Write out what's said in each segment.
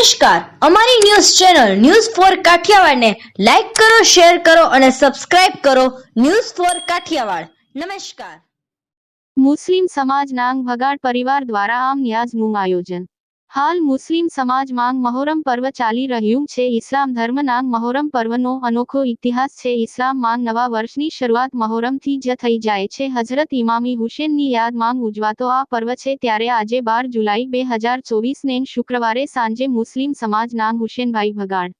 નમસ્કાર, અમારી news channel news for Kathiawad ને લાઈક કરો, શેર કરો અને સબસ્ક્રાઇબ કરો. News for Kathiawad. નમસ્કાર. મુસ્લિમ સમાજ નાંગ ભગાડ પરિવાર દ્વારા આમ ન્યાઝનું આયોજન. હાલ મુસ્લિમ સમાજ માંગ મહોરમ પર્વ ચાલી રહ્યું છે. ઇસ્લામ ધર્મ નાંગ મહોરમ પર્વનો અનોખો ઇતિહાસ છે. ઇસ્લામ માંગ નવા વર્ષની શરૂઆત મહોરમથી જ થઈ જાય છે. હજરત ઇમામી હુસેનની યાદ માંગ ઉજવાતો આ પર્વ છે. ત્યારે આજે 12 જુલાઈ 2024 ને શુક્રવારે સાંજે મુસ્લિમ સમાજ નાંગ હુસેનભાઈ ભગાડ,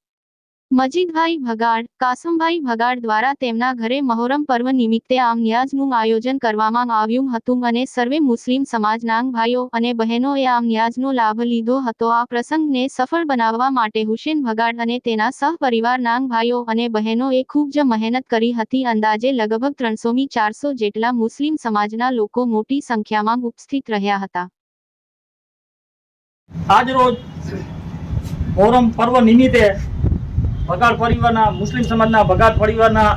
મજીદભાઈ ભગાડ, કાસમભાઈ ભગાડ દ્વારા તેમના ઘરે મહોરમ પર્વ નિમિત્તે આમ ન્યાઝનું આયોજન કરવામાં આવ્યું હતું અને સર્વે મુસ્લિમ સમાજના ભાઈઓ અને બહેનોએ આમ ન્યાઝનો લાભ લીધો હતો. આ પ્રસંગને સફળ બનાવવા માટે હુસેન ભગાડ અને તેના સહપરિવારના ભાઈઓ અને બહેનોએ ખૂબ જ મહેનત કરી હતી. અંદાજે લગભગ 300-400 જેટલા મુસ્લિમ સમાજના લોકો મોટી સંખ્યામાં ઉપસ્થિત રહ્યા હતા. આજ રોજ મહોરમ પર્વ નિમિત્તે ભગાડ પરિવારના મુસ્લિમ સમાજના ભગાડ પરિવારના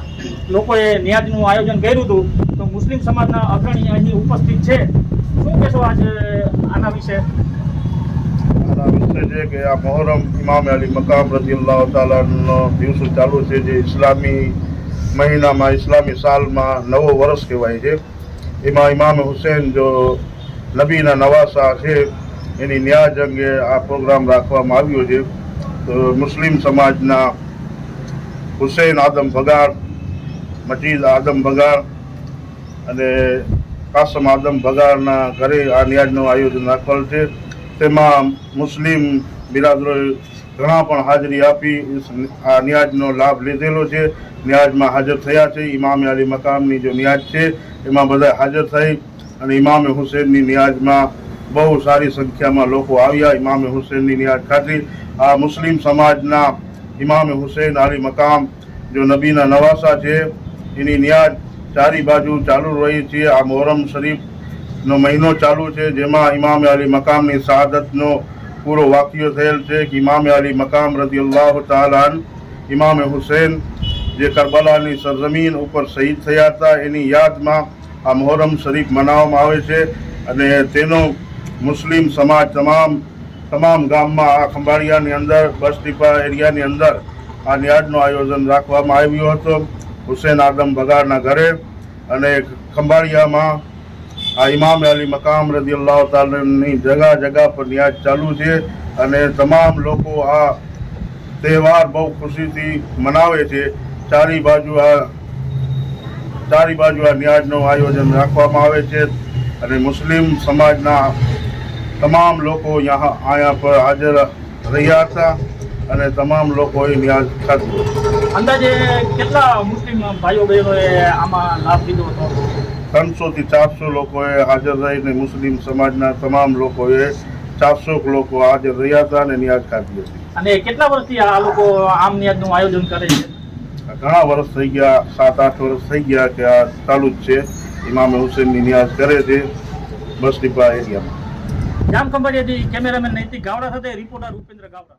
લોકોએ ન્યાજનું આયોજન કર્યું હતું. તો મુસ્લિમ સમાજના અગ્રણી અહીં ઉપસ્થિત છે. શું કહેશો આજે આના વિશે? આના વિશે છે કે આ મહોરમ ઇમામ અલી મકામ રદિયલ્લાહુ તાલાનો દિવસો ચાલુ છે, જે ઇસ્લામી મહિનામાં ઇસ્લામી સાલમાં નવો વર્ષ કહેવાય છે. એમાં ઇમામ હુસેન જો નબીના નવાસા છે એની ન્યાજ અંગે આ પ્રોગ્રામ રાખવામાં આવ્યો છે. તો મુસ્લિમ સમાજના હુસેન આદમ ભગાડ, મજીદ આદમ ભગાડ અને કાસમ આદમ ભગાડના ઘરે આ ન્યાજનું આયોજન રાખેલ છે. તેમાં મુસ્લિમ બિરાદરોએ ઘણા પણ હાજરી આપી આ ન્યાજનો લાભ લીધેલો છે. ન્યાજમાં હાજર થયા છે. ઇમામ અલી મકામની જો ન્યાજ છે એમાં બધા હાજર થઈ અને ઇમામ હુસેનની ન્યાજમાં બહુ સારી સંખ્યામાં લોકો આવ્યા. ઇમામ હુસેનની ન્યાજ ખાતી આ મુસ્લિમ સમાજના ઇમામ હુસેન અલી મકામ જો નબીના નવાસા છે એની ન્યાજ ચારી બાજુ ચાલુ રહી છે. આ મહોરમ શરીફનો મહિનો ચાલુ છે, જેમાં ઇમામ અલી મકામની શહાદતનો પૂરો વાક્ય થયેલ છે કે ઇમામ અલી મકામ રદિયલ્લાહુ તાલા અન ઇમામ હુસેન જે કરબલાની સરજમીન ઉપર શહીદ થયા હતા એની યાદમાં આ મહોરમ શરીફ મનાવવામાં આવે છે. અને તેનો મુસ્લિમ સમાજ તમામ ગામમાં આ ખંભાળિયાની અંદર બસ ડીપા એરિયાની અંદર આ ન્યાજનું આયોજન રાખવામાં આવ્યું હતું હુસેન આદમ ભગાડના ઘરે. અને ખંભાળિયામાં આ ઇમામ અલી મકામ રદિયલ્લાહુ તાલાની જગા પર ન્યાજ ચાલુ છે અને તમામ લોકો આ તહેવાર બહુ ખુશીથી મનાવે છે. ચારી બાજુ આ ન્યાજનું આયોજન રાખવામાં આવે છે અને મુસ્લિમ સમાજના તમામ લોકો અહીંયા પર હાજર રહ્યા હતા અને તમામ લોકોએ ન્યાજ ખાધો. અંદાજે કેટલા મુસ્લિમ ભાઈઓ બહેનોએ આમાં લાભ લીધો હતો? 300 થી 400 લોકોએ હાજર રહીને મુસ્લિમ સમાજના તમામ લોકોએ 400 લોકો હાજર રહ્યા હતા અને ન્યાજ ખાધી હતી. અને કેટલા વર્ષથી આ લોકો આમ ન્યાજનું આયોજન કરે છે? ઘણા વર્ષ થઈ ગયા, 7-8 વર્ષ થઈ ગયા કે આ ચાલુ જ છે. ઇમામ હુસેનની ન્યાજ કરે છે બસ ડીપા એરિયામાં. જામ ખંભાળિયાથી કેમેરામેન નૈતિક ગાવડા સાથે રિપોર્ટર ઉપેન્દ્ર ગાવડા.